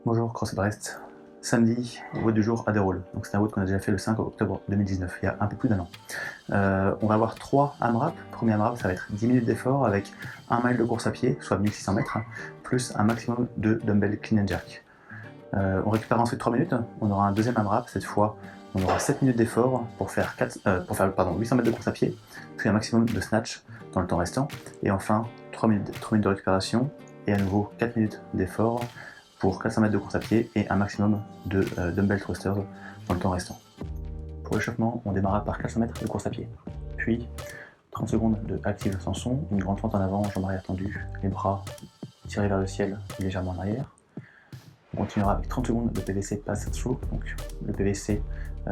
Bonjour, CrossFit Brest. Samedi, WOD du jour, AD roll. Donc c'est un WOD qu'on a déjà fait le 5 octobre 2019, il y a un peu plus d'un an. On va avoir 3 AMRAP. Premier AMRAP, ça va être 10 minutes d'effort avec 1 mile de course à pied, soit 1600 mètres, plus un maximum de dumbbell clean and jerk. On récupère ensuite 3 minutes, on aura un deuxième AMRAP, cette fois on aura 7 minutes d'effort pour faire 800 mètres de course à pied, puis un maximum de snatch dans le temps restant, et enfin 3 minutes de récupération, et à nouveau 4 minutes d'effort pour 400 mètres de course à pied et un maximum de dumbbell thrusters dans le temps restant. Pour l'échauffement, on démarra par 400 mètres de course à pied, puis 30 secondes de active sans son, une grande fente en avant, jambes arrière tendues, les bras tirés vers le ciel légèrement en arrière. On continuera avec 30 secondes de PVC pass-through, donc le PVC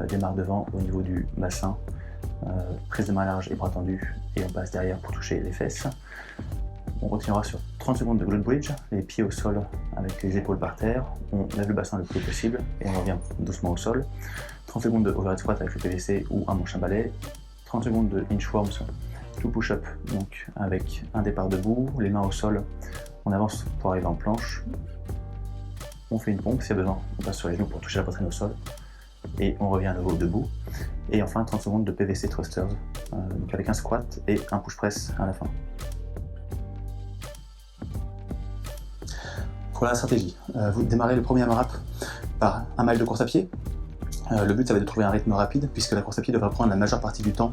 démarre devant au niveau du bassin, prise de main large et bras tendus, et on passe derrière pour toucher les fesses. On continuera sur 30 secondes de glute bridge, les pieds au sol avec les épaules par terre, on lève le bassin le plus possible et on revient doucement au sol. 30 secondes de overhead squat avec le PVC ou un manche à balai. 30 secondes de inchworms, tout push-up, donc avec un départ debout, les mains au sol, on avance pour arriver en planche. On fait une pompe si y a besoin, on passe sur les genoux pour toucher la poitrine au sol et on revient à nouveau debout. Et enfin 30 secondes de PVC thrusters, donc avec un squat et un push press à la fin. Pour la stratégie, vous démarrez le premier AMRAP par 1 mile de course à pied. Le but, ça va être de trouver un rythme rapide, puisque la course à pied devra prendre la majeure partie du temps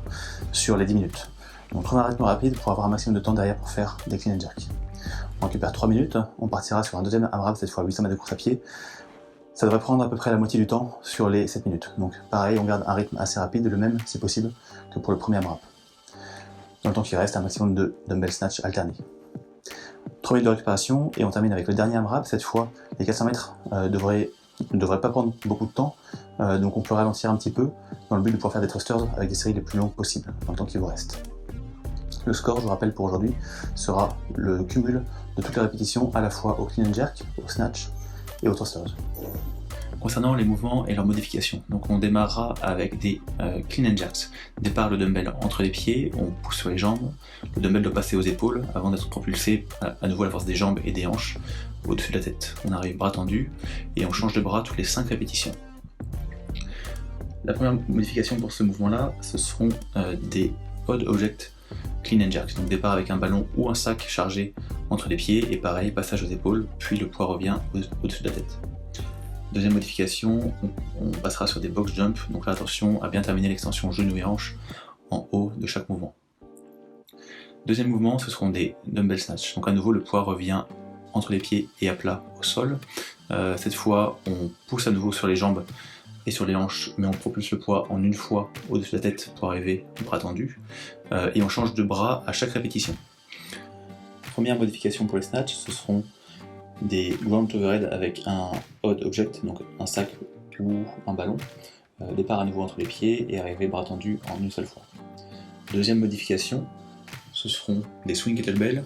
sur les 10 minutes. Donc trouvez un rythme rapide pour avoir un maximum de temps derrière pour faire des clean and jerk. On récupère 3 minutes, on partira sur un deuxième AMRAP, cette fois 800 mètres de course à pied. Ça devrait prendre à peu près la moitié du temps sur les 7 minutes. Donc pareil, on garde un rythme assez rapide, le même si possible que pour le premier AMRAP. Dans le temps qui reste, un maximum de dumbbell snatch alternés. 3 minutes de récupération et on termine avec le dernier AMRAP. Cette fois, les 400 mètres ne devraient pas prendre beaucoup de temps, donc on peut ralentir un petit peu dans le but de pouvoir faire des thrusters avec des séries les plus longues possibles dans le temps qui vous reste. Le score, je vous rappelle pour aujourd'hui, sera le cumul de toutes les répétitions à la fois au clean and jerk, au snatch et au thrusters. Concernant les mouvements et leurs modifications, donc on démarrera avec des clean and jerks. Départ le dumbbell entre les pieds, on pousse sur les jambes, le dumbbell doit passer aux épaules avant d'être propulsé à nouveau à la force des jambes et des hanches au-dessus de la tête. On arrive bras tendus et on change de bras toutes les 5 répétitions. La première modification pour ce mouvement-là, ce seront des odd object clean and jerks. Donc départ avec un ballon ou un sac chargé entre les pieds et pareil, passage aux épaules, puis le poids revient au-dessus de la tête. Deuxième modification, on passera sur des box jump, donc là attention à bien terminer l'extension genou et hanche en haut de chaque mouvement. Deuxième mouvement, ce seront des dumbbell snatch, donc à nouveau le poids revient entre les pieds et à plat au sol. Cette fois on pousse à nouveau sur les jambes et sur les hanches, mais on propulse le poids en une fois au-dessus de la tête pour arriver bras tendus, et on change de bras à chaque répétition. Première modification pour les snatch, ce seront des ground overhead avec un odd object, donc un sac ou un ballon, départ à nouveau entre les pieds et arriver bras tendus en une seule fois. Deuxième modification, ce seront des swing kettlebell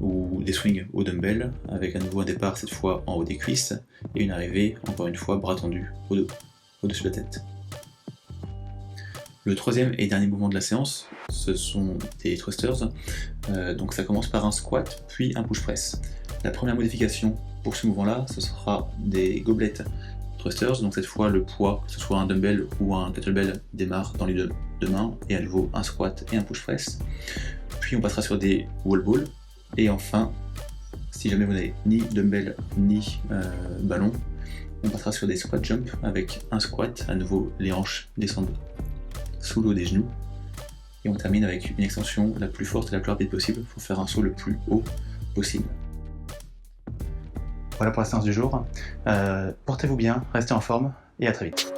ou des swings au dumbbell avec à nouveau un départ cette fois en haut des cuisses et une arrivée encore une fois bras tendus au-dessus de la tête. Le troisième et dernier mouvement de la séance, ce sont des thrusters, donc ça commence par un squat puis un push press. La première modification pour ce mouvement-là, ce sera des goblet thrusters, donc cette fois le poids, que ce soit un dumbbell ou un kettlebell, démarre dans les deux mains, et à nouveau un squat et un push press. Puis on passera sur des wall balls, et enfin, si jamais vous n'avez ni dumbbell ni ballon, on passera sur des squat jump avec un squat, à nouveau les hanches descendent sous l'eau des genoux, et on termine avec une extension la plus forte et la plus rapide possible pour faire un saut le plus haut possible. Voilà pour la séance du jour. Portez-vous bien, restez en forme et à très vite.